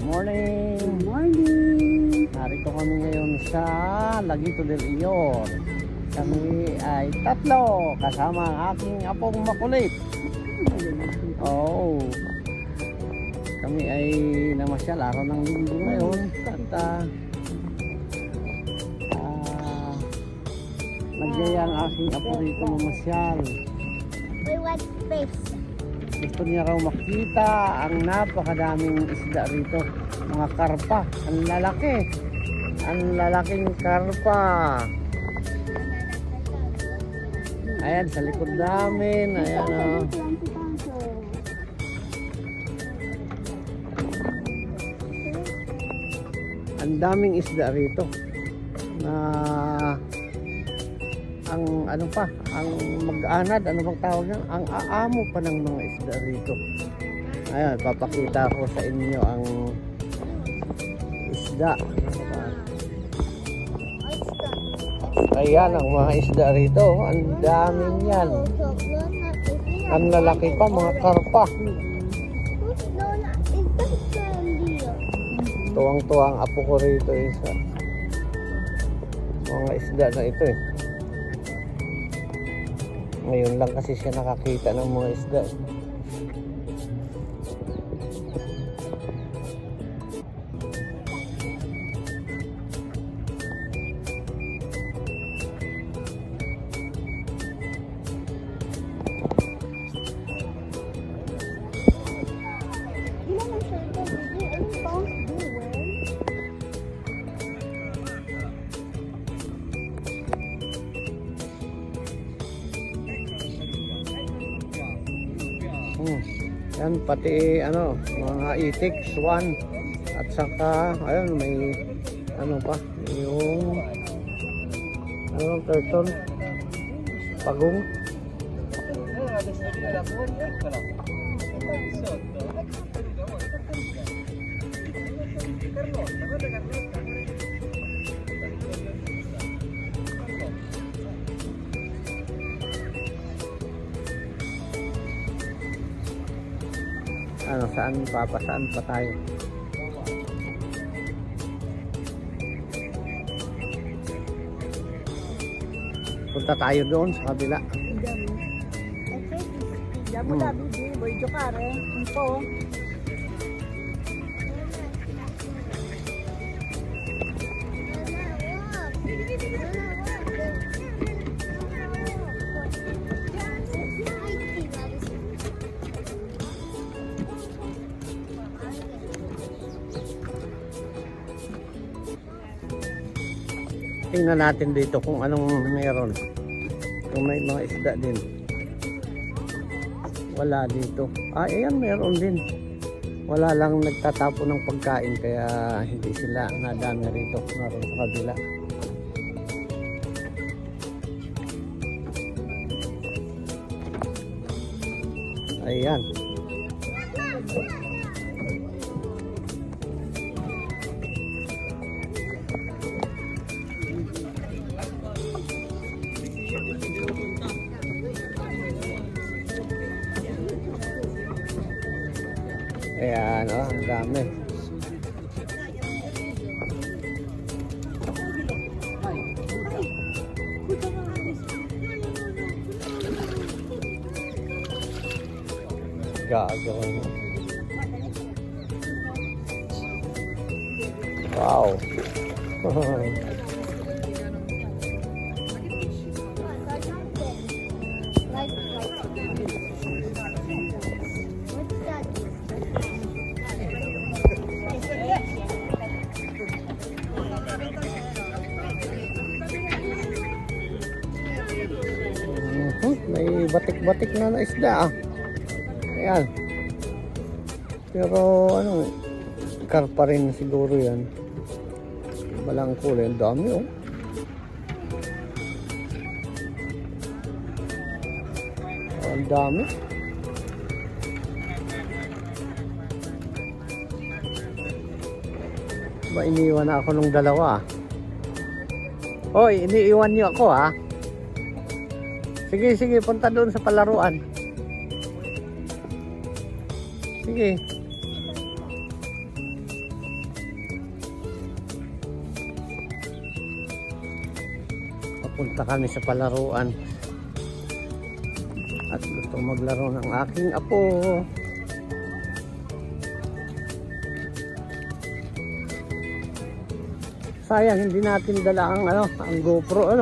morning! Good morning! Narito kami ngayon sa Laguito del Ior. Kami ay tatlo kasama ang aking apong makulit. Oh, kami ay namasyal araw ng linggo ngayon. At nagyaya ang aking apo rito mamasyal. We want space. Gusto niya raw makita ang napakadaming isda rito. Mga karpa. Ang lalaki. Ang lalaking karpa. Ayan, sa likod namin. Ayan o. Ang daming isda rito. Na ang ano pa, ang mag-anad, ano bang tawag yan? Ang aamo pa ng mga isda rito. Ayan, papakita ko sa inyo ang isda. Ayan ang mga isda rito. Ang daming yan. Ang lalaki pa, mga karpa. Tuwang-tuwa ang apo ko rito isa. Mga isda na ito eh. Ngayon lang kasi siya nakakita ng mga isda. Yan pati ano mga itik, swan at saka ayun may ano pa yung ano turtle, pagong. Ano, saan pa tayo? Punta tayo doon sa kabila. Tingnan natin dito kung anong meron. Kung may mga isda din. Wala dito. Ayan, meron din. Wala lang nagtatapo ng pagkain kaya hindi sila nadami rito. Naroon sa kabila. Ayan. Ayan, oh, ang dami. Gagawin. Wow. May batik-batik na isda. Ayan. Pero ano, karpa rin siguro yan. Walang kulay. Ang dami oh. Ang dami. Ba, iniwan na ako nung dalawa. Hoy, iniiwan niyo ako ha. Sige, sige, punta doon sa palaruan. Sige. Punta kami sa palaruan. At gusto maglaro ng aking apo. Sayang hindi natin dala ang ang GoPro